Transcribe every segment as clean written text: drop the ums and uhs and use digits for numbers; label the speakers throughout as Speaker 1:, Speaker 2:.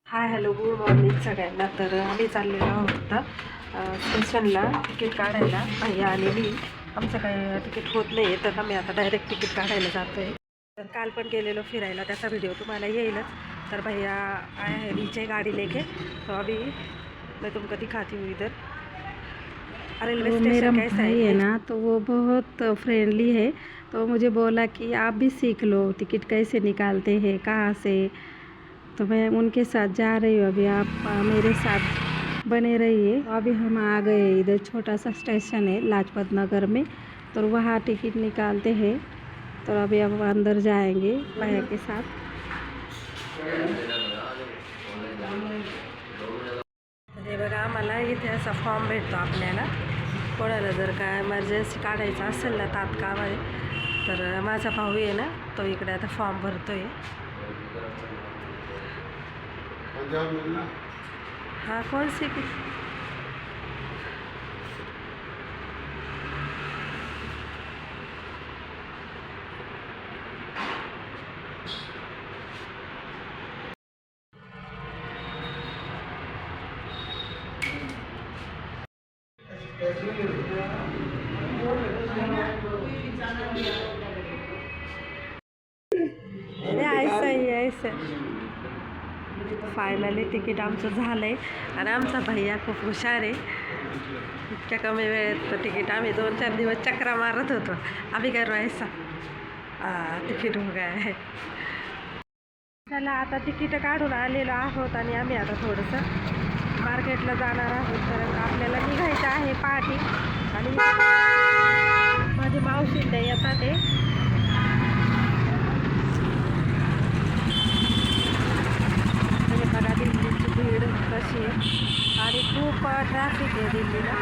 Speaker 1: Hi hello good morning सगळ्यांना. तर आम्ही चाललेलो आहोत आता स्टेशनला तिकीट काढायला. भैया आणि मी आमचं काय तिकीट होत नाही आहे, तर आम्ही आता डायरेक्ट तिकीट काढायला जातो आहे. तर काल पण गेलेलो फिरायला, त्याचा व्हिडिओ तुम्हाला येईलच. तर भैया आया है नीचे गाड़ी लेके, तो अभी मैं तुमको दिखाती हूँ इधर. रेलवे
Speaker 2: वो
Speaker 1: स्टेशन
Speaker 2: मेरा
Speaker 1: कैसा
Speaker 2: भाई है
Speaker 1: है?
Speaker 2: ना, तो वो बहुत फ्रेंडली है. तो मुझे बोला कि आप भी सीख लो टिकट कैसे निकालते हैं, कहाँ से. तो मैं उनके साथ जा रही हूँ. अभी आप मेरे साथ बने रहिए. अभी हम आ गए. इधर छोटा सा स्टेशन है लाजपत नगर में, तो वहाँ टिकट निकालते हैं. तो अभी अब अंदर जाएंगे भैया के साथ.
Speaker 1: हे बघा, आम्हाला इथे असा फॉर्म भेटतो आपल्याला. कोणाला जर काय इमर्जन्सी काढायचं असेल ना तात्काळमध्ये, तर माझा भाऊ आहे ना, तो इकडे आता फॉर्म भरतोय. हाँ कौन सी की ऐसा ही ऐसे. फायनली तिकीट आमचं झालं आहे आणि आमचा भैया खूप हुशार आहे. इतक्या कमी वेळेत तर तिकीट आम्ही 2-4 दिवस चक्रा मारत होतो. आम्ही काय राहायचा तिकीट हो गया आहे. चला आता तिकीट काढून आलेलो आहोत आणि आम्ही आता थोडंसं मार्केटला जाणार आहोत. कारण आपल्याला निघायचं आहे पहाटे. आणि माझे मावशी ते येतात ते. बघा दिल्लीची भीड कशी आहे आणि खूप ट्रॅफिक आहे दिल्लीला.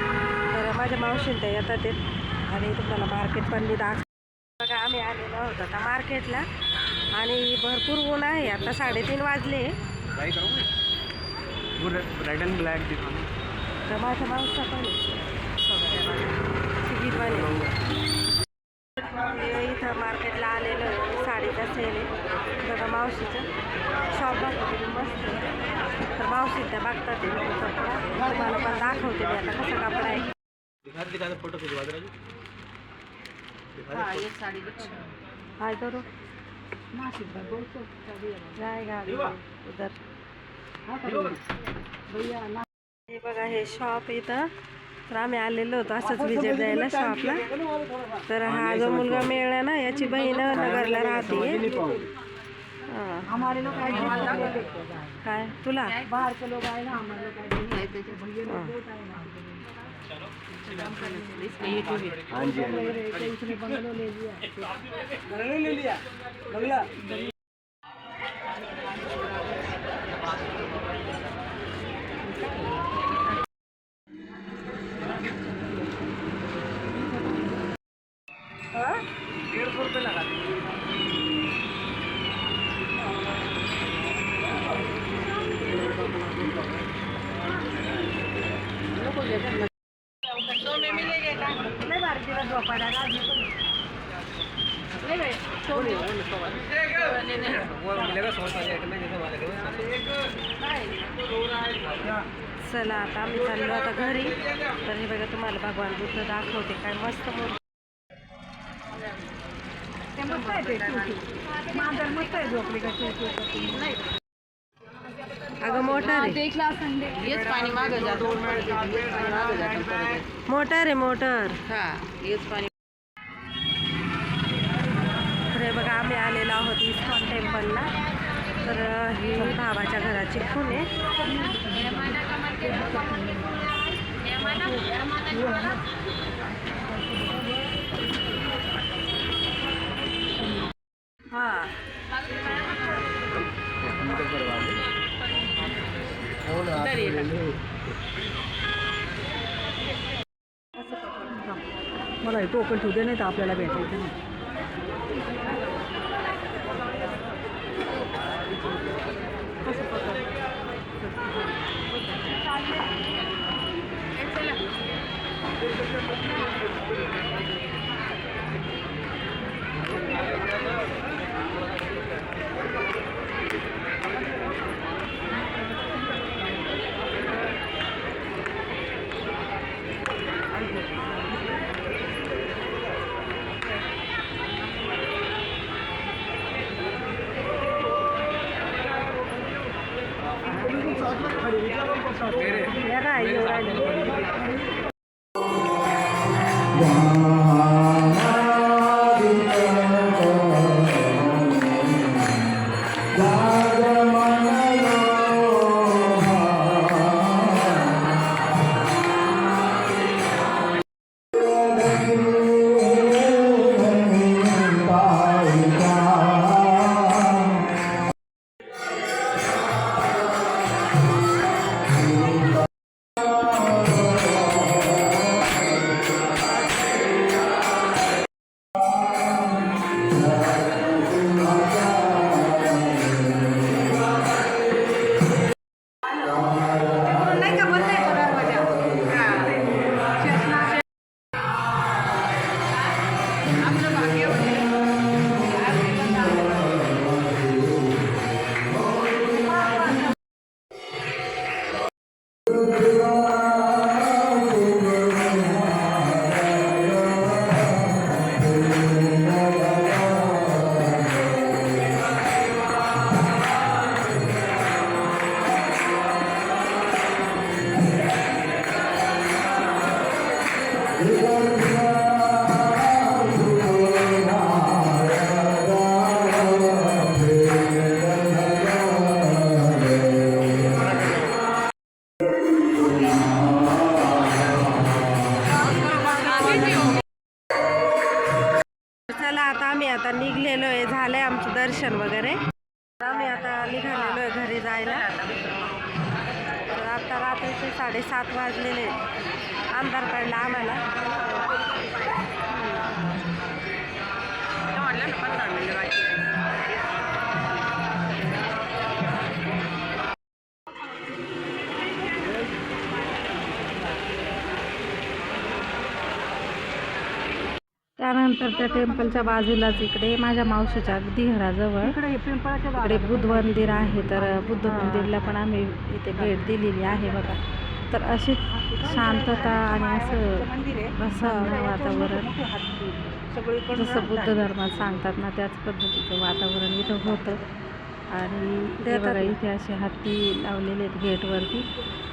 Speaker 1: तर माझ्या मावशीन त्या येतात ते आणि तुम्हाला मार्केट पण मी बघा आम्ही आलेलो आहोत आता मार्केटला आणि भरपूर ऊन आहे. आता 3:30 वाजले.
Speaker 2: रेड अँड ब्लॅक
Speaker 1: तर माझ्या मावसा पण तिकीटवाले इथं मार्केटला आलेलो आहे. साडीचा सेल आहे. बघा मावशीचं शॉप बघा मस्त आहे. तर मावशी त्या बघतात ते कपडा तुम्हाला पण दाखवते मी आता कसं कपडा आहे.
Speaker 2: फोटो
Speaker 1: हाय करो जाएगा उधर. हे बघा हे शॉप इथं. तर आम्ही आलेलो होतो असंच विजिट द्यायला शॉपला. तर हा जो मुलगा मिळला ना, याची बहीण नगरला राहते. काय तुला बाहेरचे लोक आहे ना, चला आता आम्ही चाललो आता घरी. तर हे बघा तुम्हाला भगवान बुद्ध दाखवते. काय मस्त मूर्ती. अगं मोटर आहे. मोटर आहे मोटर. तर हे बघा आम्ही आलेलो आहोत इस्कॉन टेम्पलला. तर ही भावाच्या घराची खून आहे. हां
Speaker 2: मला हे टोकन ठेवू दे, नाही तर आपल्याला भेटायचं नाही.
Speaker 1: या काय येऊ राहिली. चला आता निघलेलो आहे, झालंय आमचं दर्शन वगैरे. आम्ही आता निघालेलो आहे घरी जायला. तर आता रात्रीचे 7:30 वाजलेले, अंधार पडला आम्हाला.
Speaker 2: त्यानंतर त्या टेम्पलच्या बाजूलाच इकडे माझ्या मावशीच्या अगदी घराजवळ इकडे बुद्ध मंदिर आहे. तर बुद्ध मंदिरला पण आम्ही इथे भेट दिलेली आहे बघा. तर अशी शांतता आणि असं वातावरण जसं बुद्ध धर्मात सांगतात ना त्याच पद्धतीचं वातावरण इथं होतं. आणि ते बघा इथे असे हत्ती लावलेले आहेत गेटवरती.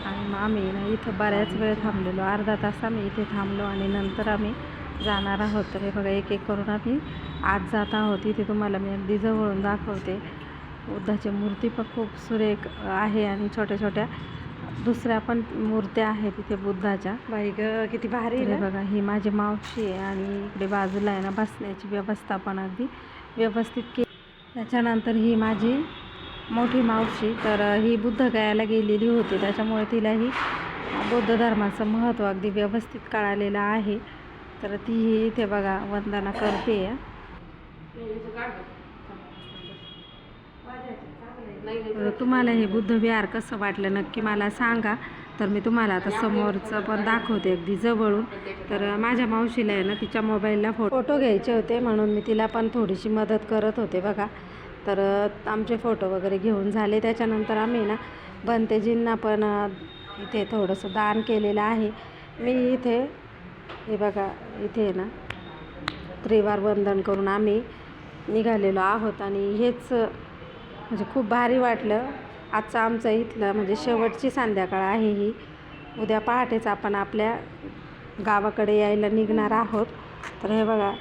Speaker 2: आणि मग आम्ही ना इथं बऱ्याच वेळ थांबलेलो, अर्धा तास आम्ही इथे थांबलो आणि नंतर आम्ही जाणार आहोत. तर हे बघा एक एक करून आम्ही आत जात आहोत. इथे तुम्हाला मी अगदी जवळून दाखवते. बुद्धाची मूर्ती पण खूप सुरेख आहे आणि छोट्या छोट्या दुसऱ्या पण मूर्त्या आहेत इथे बुद्धाच्या.
Speaker 1: बाई ग किती भारी.
Speaker 2: हे बघा ही माझी मावशी आहे आणि इकडे बाजूला आहे ना बसण्याची व्यवस्था पण अगदी व्यवस्थित केली. त्याच्यानंतर ही माझी मोठी मावशी, तर ही बुद्धगयाला गेलेली होती त्याच्यामुळे तिलाही बौद्ध धर्माचं महत्त्व अगदी व्यवस्थित कळालेलं आहे. तर तीही इथे बघा वंदना करते. तुम्हाला हे बुद्ध विहार कसं वाटलं नक्की मला सांगा. तर मी तुम्हाला आता समोरचं पण दाखवते अगदी जवळून. तर माझ्या मावशीला आहे ना तिच्या मोबाईलला फोटो घ्यायचे होते म्हणून मी तिला पण थोडीशी मदत करत होते बघा. तर आमचे फोटो वगैरे घेऊन झाले. त्याच्यानंतर आम्ही ना बनतेजींना पण इथे थोडंसं दान केलेलं आहे. मी इथे हे बघा इथे ना त्रिवार वंदन करून आम्ही निघालेलो आहोत. आणि हेच म्हणजे खूप भारी वाटलं. आजचं आमचं इथलं म्हणजे शेवटची संध्याकाळ आहे ही. उद्या पहाटेच आपण आपल्या गावाकडे यायला निघणार आहोत. तर हे बघा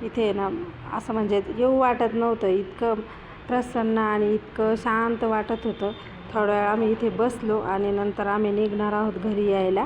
Speaker 2: इथे ना असं म्हणजे येऊ वाटत नव्हतं, इतकं प्रसन्न आणि इतकं शांत वाटत होतं. थोड्या वेळ आम्ही इथे बसलो आणि नंतर आम्ही निघणार आहोत घरी यायला.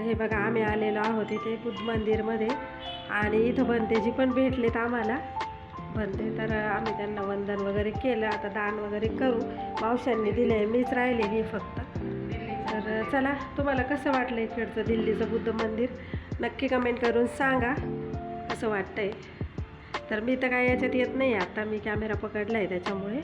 Speaker 1: हे बघा आम्ही आलेलो आहोत इथे बुद्ध मंदिरमध्ये आणि इथं बनतेजी पण भेटलेत आम्हाला बनते तर आम्ही त्यांना वंदन वगैरे केलं. आता दान वगैरे करू. मावशांनी दिले मीच राहिलेली फक्त. तर चला तुम्हाला कसं वाटलं इकडचं दिल्लीचं बुद्ध मंदिर नक्की कमेंट करून सांगा कसं वाटतंय. तर मी तर काय याच्यात येत नाही आता मी कॅमेरा पकडला आहे त्याच्यामुळे